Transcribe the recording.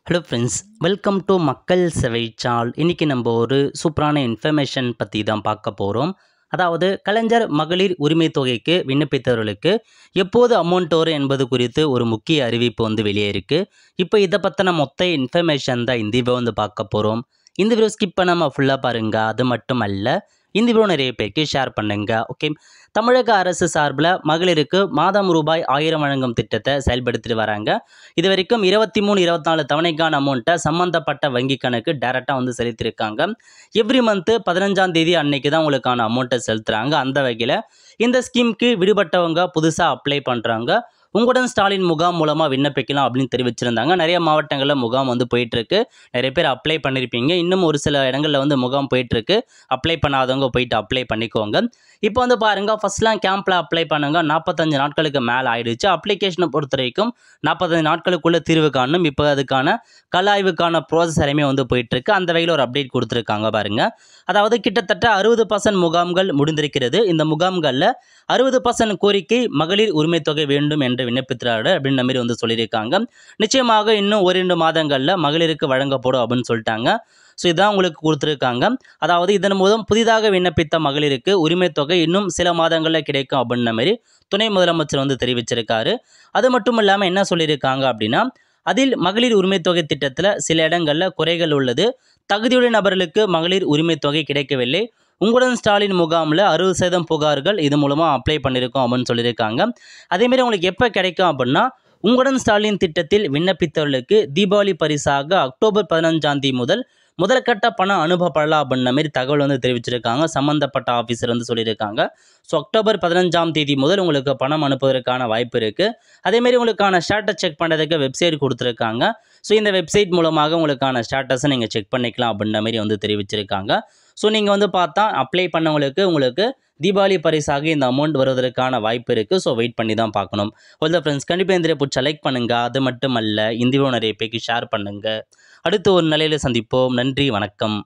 Hello friends, welcome to மக்கள் சேவை சால். இன்றைக்கி நம்ம ஒரு சூப்பரான இன்ஃபர்மேஷன் பற்றி தான் பார்க்க போகிறோம். அதாவது கலைஞர் மகளிர் உரிமை தொகைக்கு விண்ணப்பித்தவர்களுக்கு எப்போது அமௌண்ட் வரும் என்பது குறித்து ஒரு முக்கிய அறிவிப்பு வெளியே இருக்குது. இப்போ இதை பற்றின மொத்த இன்ஃபர்மேஷன் தான் இந்த வீடியோ பார்க்க போகிறோம். இந்த வீடியோ ஸ்கிப் பண்ணாமல் ஃபுல்லாக பாருங்கள். அது மட்டும் அல்ல, இந்த வீடியோ நிறைய பேருக்கு ஷேர் பண்ணுங்க. ஓகே, தமிழக அரசு சார்பில் மகளிருக்கு மாதம் ரூபாய் 1000 வழங்கும் திட்டத்தை செயல்படுத்திட்டு வராங்க. இது வரைக்கும் 23, 24 தவணைக்கான அமௌண்ட்டை சம்மந்தப்பட்ட வங்கி கணக்கு டைரெக்டாக செலுத்தியிருக்காங்க. எவ்ரி மந்த்து 15ஆம் தேதி அன்னைக்கு தான் உங்களுக்கான அமௌண்ட்டை செலுத்துகிறாங்க. அந்த வகையில் இந்த ஸ்கீமுக்கு விடுபட்டவங்க புதுசாக அப்ளை பண்ணுறாங்க. உங்களுடன் ஸ்டாலின் முகாம் மூலமாக விண்ணப்பிக்கலாம் அப்படின்னு தெரிவிச்சிருந்தாங்க. நிறைய மாவட்டங்களில் முகாம் போயிட்டுருக்கு. நிறைய பேர் அப்ளை பண்ணியிருப்பீங்க. இன்னும் ஒரு சில இடங்களில் முகாம் போயிட்டுருக்கு. அப்ளை பண்ணாதவங்க போயிட்டு அப்ளை பண்ணிக்கோங்க. இப்போ பாருங்கள், ஃபஸ்ட்லாம் கேம்பில் அப்ளை பண்ணுங்க. 45 நாட்களுக்கு மேலே ஆயிடுச்சு. அப்ளிகேஷனை பொறுத்த வரைக்கும் 45 நாட்களுக்குள்ளே தீர்வு காணும். இப்போ அதுக்கான கலாய்வுக்கான ப்ராசஸ் எல்லாமே போயிட்டுருக்கு. அந்த வகையில் ஒரு அப்டேட் கொடுத்துருக்காங்க பாருங்கள். அதாவது கிட்டத்தட்ட 60% முகாம்கள் முடிந்திருக்கிறது. இந்த முகாம்களில் 60% கோரிக்கை மகளிர் உரிமை தொகை வேண்டும் என்று விண்ணப்பித்தார்கள் அப்படின்ற மாதிரி சொல்லியிருக்காங்க. நிச்சயமாக இன்னும் 1-2 மாதங்களில் மகளிருக்கு வழங்கப்படும் அப்படின்னு சொல்லிட்டாங்க. ஸோ இதான் உங்களுக்கு கொடுத்துருக்காங்க. அதாவது இதன் மூலம் புதிதாக விண்ணப்பித்த மகளிருக்கு உரிமை தொகை இன்னும் சில மாதங்களில் கிடைக்கும் அப்படின்ற மாதிரி துணை முதலமைச்சர் தெரிவிச்சிருக்காரு. அது மட்டும் இல்லாமல் என்ன சொல்லியிருக்காங்க அப்படின்னா, அதில் மகளிர் உரிமை தொகை திட்டத்தில் சில இடங்களில் குறைகள் உள்ளது. தகுதியுடைய நபர்களுக்கு மகளிர் உரிமை தொகை கிடைக்கவில்லை. உங்களுடன் ஸ்டாலின் முகாமில் 60% புகார்கள் இது மூலமாக அப்ளை பண்ணியிருக்கோம் அப்படின்னு சொல்லியிருக்காங்க. அதேமாரி உங்களுக்கு எப்போ கிடைக்கும் அப்படின்னா, உங்களுடன் ஸ்டாலின் திட்டத்தில் விண்ணப்பித்தவர்களுக்கு தீபாவளி பரிசாக அக்டோபர் 15ஆம் தேதி முதல் முதற்கட்ட பணம் அனுப்பப்படலாம் அப்படின்ற மாதிரி தகவல் தெரிவிச்சிருக்காங்க. சம்மந்தப்பட்ட ஆஃபீஸர் சொல்லியிருக்காங்க. ஸோ அக்டோபர் 15ஆம் தேதி முதல் உங்களுக்கு பணம் அனுப்புவதற்கான வாய்ப்பு இருக்குது. அதேமாரி உங்களுக்கான ஸ்டேட்டஸ் செக் பண்ணுறதுக்கு வெப்சைட் கொடுத்துருக்காங்க. ஸோ இந்த வெப்சைட் மூலமாக உங்களுக்கான ஸ்டேட்டஸை நீங்கள் செக் பண்ணிக்கலாம் அப்படின்ற மாதிரி தெரிவிச்சிருக்காங்க. ஸோ நீங்கள் பார்த்தா அப்ளை பண்ணவங்களுக்கு உங்களுக்கு தீபாவளி பரிசாக இந்த அமௌண்ட் வருவதற்கான வாய்ப்பு இருக்குது. ஸோ வெயிட் பண்ணி தான் பார்க்கணும். ஓகே ஃப்ரெண்ட்ஸ், கண்டிப்பாக இந்த பிடிச்ச லைக் பண்ணுங்கள். அது மட்டும் அல்ல, இந்த வீடியோ நிறைய பேருக்கு ஷேர் பண்ணுங்கள். அடுத்து ஒரு நிலையில் சந்திப்போம். நன்றி, வணக்கம்.